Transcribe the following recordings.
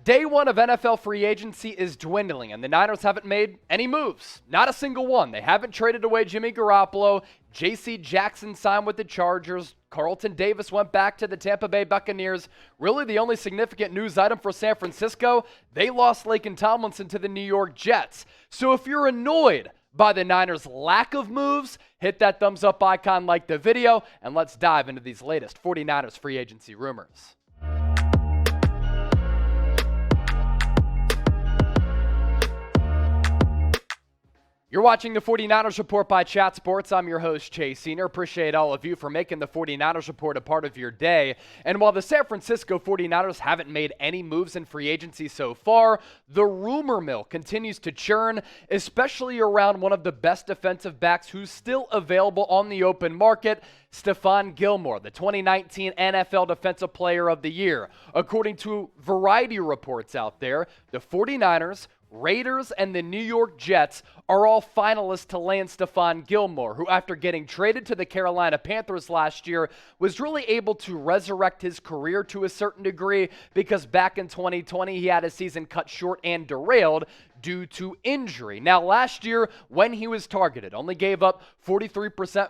Day one of NFL free agency is dwindling, and the Niners haven't made any moves. Not a single one. They haven't traded away Jimmy Garoppolo. J.C. Jackson signed with the Chargers. Carlton Davis went back to the Tampa Bay Buccaneers. Really the only significant news item for San Francisco, they lost Laken Tomlinson to the New York Jets. So if you're annoyed by the Niners' lack of moves, hit that thumbs up icon, like the video, and let's dive into these latest 49ers free agency rumors. You're watching the 49ers Report by Chat Sports. I'm your host, Chase Senior. Appreciate all of you for making the 49ers Report a part of your day. And while the San Francisco 49ers haven't made any moves in free agency so far, the rumor mill continues to churn, especially around one of the best defensive backs who's still available on the open market, Stephon Gilmore, the 2019 NFL Defensive Player of the Year. According to variety reports out there, the 49ers, Raiders, and the New York Jets are all finalists to land Stephon Gilmore, who after getting traded to the Carolina Panthers last year was really able to resurrect his career to a certain degree because back in 2020 he had his season cut short and derailed due to injury. Now last year when he was targeted, only gave up 43%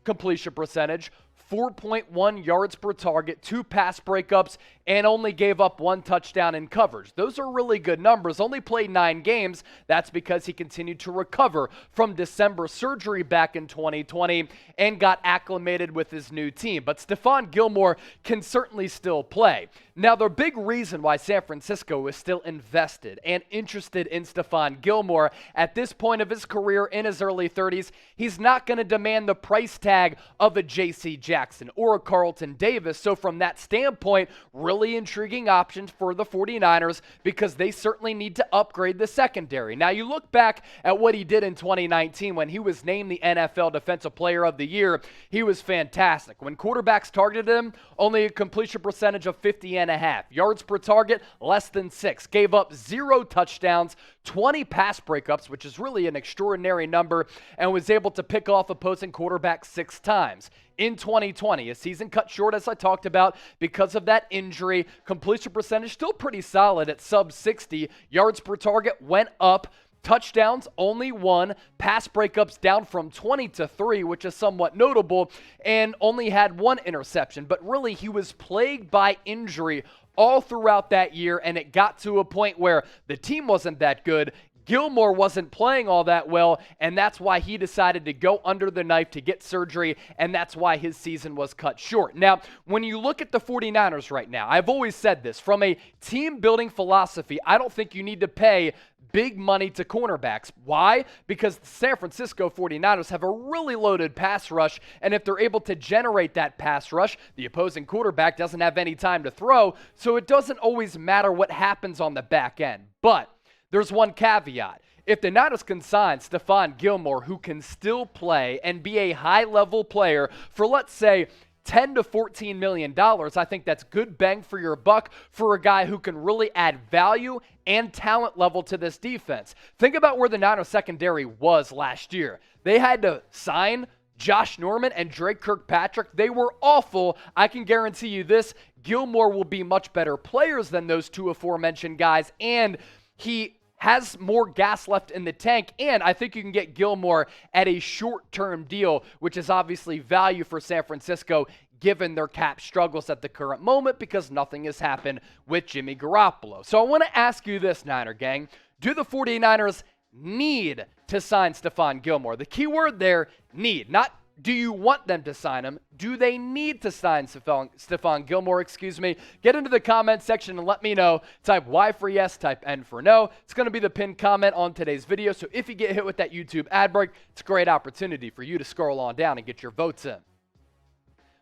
completion percentage, 4.1 yards per target, 2 pass breakups, and only gave up 1 touchdown in coverage. Those are really good numbers. Only played 9 games. That's because he continued to recover from December surgery back in 2020 and got acclimated with his new team. But Stephon Gilmore can certainly still play. Now, the big reason why San Francisco is still invested and interested in Stephon Gilmore at this point of his career in his early 30s, he's not going to demand the price tag of a J.C. Jackson or a Carlton Davis. So from that standpoint, really intriguing options for the 49ers because they certainly need to upgrade the secondary. Now, you look back at what he did in 2019 when he was named the NFL Defensive Player of the Year. He was fantastic. When quarterbacks targeted him, only a completion percentage of 50.5. Yards per target, less than 6. Gave up 0 touchdowns, 20 pass breakups, which is really an extraordinary number, and was able to pick off opposing quarterbacks 6 times. In 2020, a season cut short, as I talked about, because of that injury. Completion percentage still pretty solid at sub 60. Yards per target went up. Touchdowns, only 1. Pass breakups down from 20 to 3, which is somewhat notable, and only had 1 interception. But really, he was plagued by injury all throughout that year, and it got to a point where the team wasn't that good. Gilmore wasn't playing all that well, and that's why he decided to go under the knife to get surgery, and that's why his season was cut short. Now, when you look at the 49ers right now, I've always said this, from a team-building philosophy, I don't think you need to pay big money to cornerbacks. Why? Because the San Francisco 49ers have a really loaded pass rush, and if they're able to generate that pass rush, the opposing quarterback doesn't have any time to throw, so it doesn't always matter what happens on the back end. But there's one caveat. If the Niners can sign Stephon Gilmore, who can still play and be a high-level player for, let's say, $10 to $14 million, I think that's good bang for your buck for a guy who can really add value and talent level to this defense. Think about where the Niners secondary was last year. They had to sign Josh Norman and Drake Kirkpatrick. They were awful. I can guarantee you this, Gilmore will be much better players than those two aforementioned guys, and he has more gas left in the tank, and I think you can get Gilmore at a short-term deal, which is obviously value for San Francisco given their cap struggles at the current moment because nothing has happened with Jimmy Garoppolo. So I want to ask you this, Niner gang. Do the 49ers need to sign Stephon Gilmore? The key word there, need. Not do you want them to sign him? Do they need to sign Stephon Gilmore? Get into the comment section and let me know. Type Y for yes, type N for no. It's going to be the pinned comment on today's video. So if you get hit with that YouTube ad break, it's a great opportunity for you to scroll on down and get your votes in.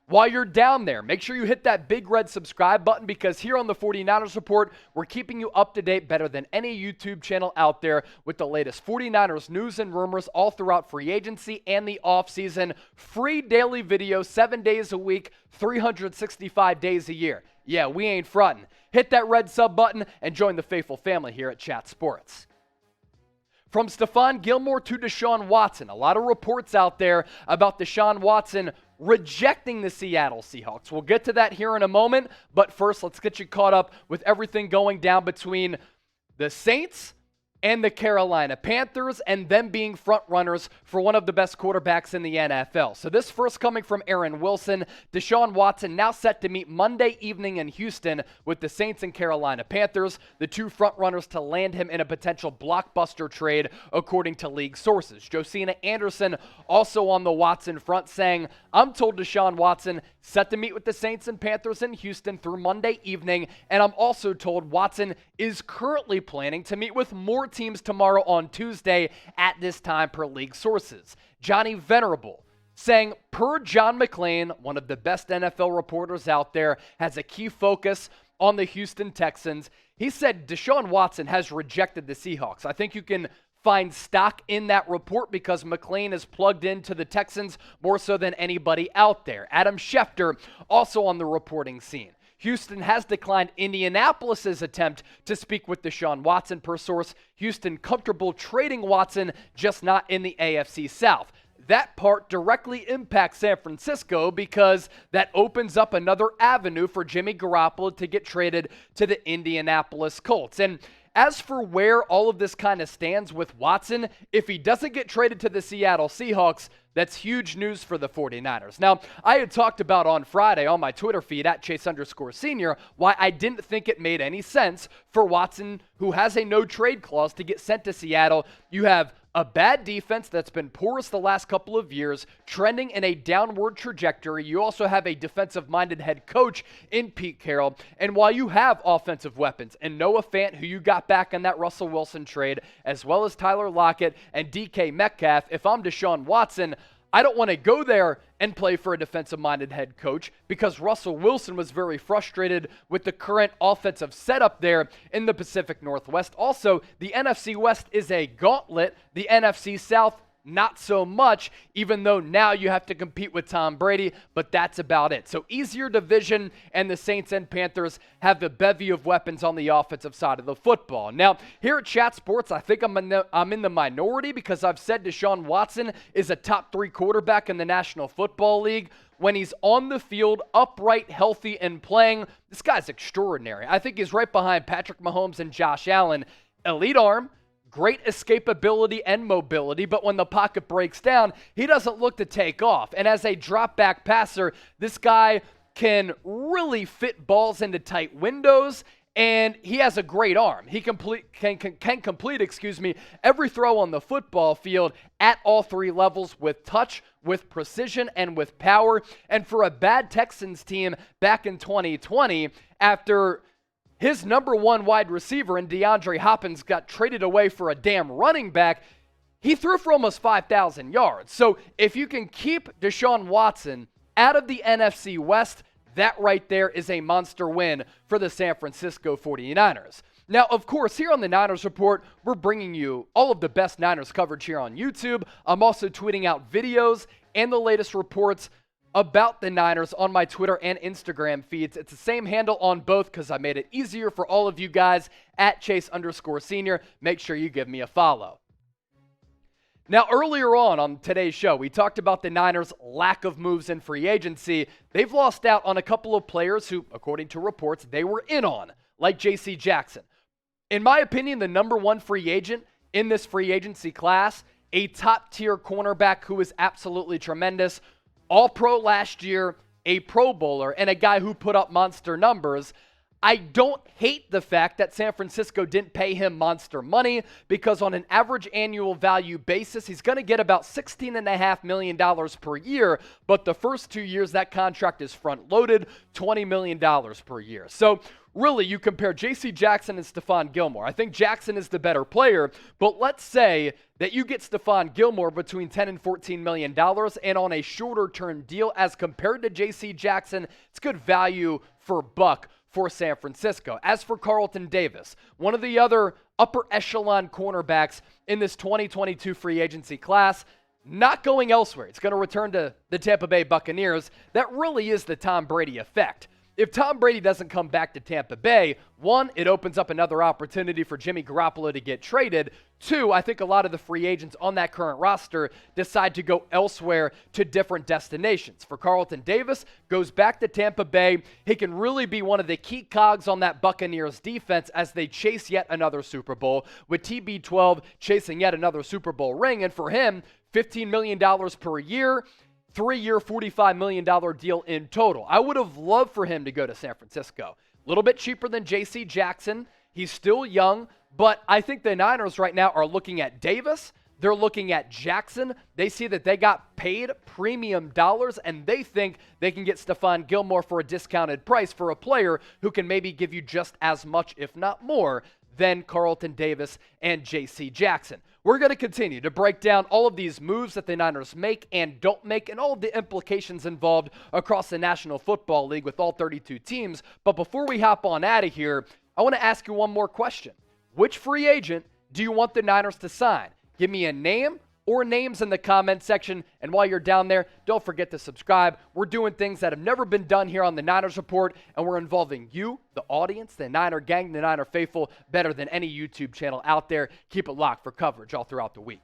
While you're down there, make sure you hit that big red subscribe button because here on the 49ers Report, we're keeping you up to date better than any YouTube channel out there with the latest 49ers news and rumors all throughout free agency and the offseason. Free daily video, 7 days a week, 365 days a year. Yeah, we ain't frontin'. Hit that red sub button and join the faithful family here at Chat Sports. From Stephon Gilmore to Deshaun Watson, a lot of reports out there about Deshaun Watson rejecting the Seattle Seahawks. We'll get to that here in a moment, but first let's get you caught up with everything going down between the Saints and the Carolina Panthers, and them being front runners for one of the best quarterbacks in the NFL. So this first coming from Aaron Wilson. Deshaun Watson now set to meet Monday evening in Houston with the Saints and Carolina Panthers, the two front runners to land him in a potential blockbuster trade, according to league sources. Josina Anderson also on the Watson front saying, I'm told Deshaun Watson set to meet with the Saints and Panthers in Houston through Monday evening, and I'm also told Watson is currently planning to meet with more teams tomorrow on Tuesday at this time, per league sources. Johnny Venerable saying, per John McClain, one of the best NFL reporters out there, has a key focus on the Houston Texans. He said Deshaun Watson has rejected the Seahawks. I think you can find stock in that report because McClain is plugged into the Texans more so than anybody out there. Adam Schefter also on the reporting scene. Houston has declined Indianapolis's attempt to speak with Deshaun Watson, per source. Houston comfortable trading Watson, just not in the AFC South. That part directly impacts San Francisco because that opens up another avenue for Jimmy Garoppolo to get traded to the Indianapolis Colts. And as for where all of this kind of stands with Watson, if he doesn't get traded to the Seattle Seahawks, that's huge news for the 49ers. Now, I had talked about on Friday on my Twitter feed at Chase_Senior why I didn't think it made any sense for Watson, who has a no-trade clause, to get sent to Seattle. You have a bad defense that's been porous the last couple of years, trending in a downward trajectory. You also have a defensive-minded head coach in Pete Carroll. And while you have offensive weapons and Noah Fant, who you got back in that Russell Wilson trade, as well as Tyler Lockett and DK Metcalf, if I'm Deshaun Watson, I don't want to go there and play for a defensive-minded head coach because Russell Wilson was very frustrated with the current offensive setup there in the Pacific Northwest. Also, the NFC West is a gauntlet. The NFC South, not so much, even though now you have to compete with Tom Brady, but that's about it. So easier division, and the Saints and Panthers have the bevy of weapons on the offensive side of the football. Now, here at Chat Sports, I think I'm in the minority because I've said Deshaun Watson is a top 3 quarterback in the National Football League. When he's on the field, upright, healthy, and playing, this guy's extraordinary. I think he's right behind Patrick Mahomes and Josh Allen. Elite arm, great escapability and mobility, but when the pocket breaks down, he doesn't look to take off. And as a drop-back passer, this guy can really fit balls into tight windows, and he has a great arm. He can complete every throw on the football field at all 3 levels with touch, with precision, and with power. And for a bad Texans team back in 2020, after his number 1 wide receiver in DeAndre Hopkins got traded away for a damn running back, he threw for almost 5,000 yards. So if you can keep Deshaun Watson out of the NFC West, that right there is a monster win for the San Francisco 49ers. Now, of course, here on the Niners Report, we're bringing you all of the best Niners coverage here on YouTube. I'm also tweeting out videos and the latest reports about the Niners on my Twitter and Instagram feeds. It's the same handle on both because I made it easier for all of you guys at Chase_Senior. Make sure you give me a follow. Now, earlier on today's show, we talked about the Niners' lack of moves in free agency. They've lost out on a couple of players who, according to reports, they were in on, like J.C. Jackson. In my opinion, the number 1 free agent in this free agency class, a top-tier cornerback who is absolutely tremendous, All-Pro last year, a Pro Bowler, and a guy who put up monster numbers. I don't hate the fact that San Francisco didn't pay him monster money because on an average annual value basis, he's going to get about $16.5 million per year, but the first 2 years, that contract is front-loaded, $20 million per year. So really, you compare J.C. Jackson and Stephon Gilmore. I think Jackson is the better player, but let's say that you get Stephon Gilmore between $10 and $14 million and on a shorter-term deal as compared to J.C. Jackson, it's good value for buck for San Francisco. As for Carlton Davis, one of the other upper echelon cornerbacks in this 2022 free agency class, not going elsewhere. It's going to return to the Tampa Bay Buccaneers. That really is the Tom Brady effect. If Tom Brady doesn't come back to Tampa Bay, one, it opens up another opportunity for Jimmy Garoppolo to get traded. Two, I think a lot of the free agents on that current roster decide to go elsewhere to different destinations. For Carlton Davis, goes back to Tampa Bay. He can really be one of the key cogs on that Buccaneers defense as they chase yet another Super Bowl, with TB12 chasing yet another Super Bowl ring. And for him, $15 million per year, 3-year, $45 million deal in total. I would have loved for him to go to San Francisco. A little bit cheaper than J.C. Jackson. He's still young, but I think the Niners right now are looking at Davis. They're looking at Jackson. They see that they got paid premium dollars, and they think they can get Stephon Gilmore for a discounted price for a player who can maybe give you just as much, if not more, than Carlton Davis and J.C. Jackson. We're going to continue to break down all of these moves that the Niners make and don't make and all of the implications involved across the National Football League with all 32 teams. But before we hop on out of here, I want to ask you one more question. Which free agent do you want the Niners to sign? Give me a name or names in the comment section. And while you're down there, don't forget to subscribe. We're doing things that have never been done here on the Niners Report, and we're involving you, the audience, the Niner gang, the Niner faithful, better than any YouTube channel out there. Keep it locked for coverage all throughout the week.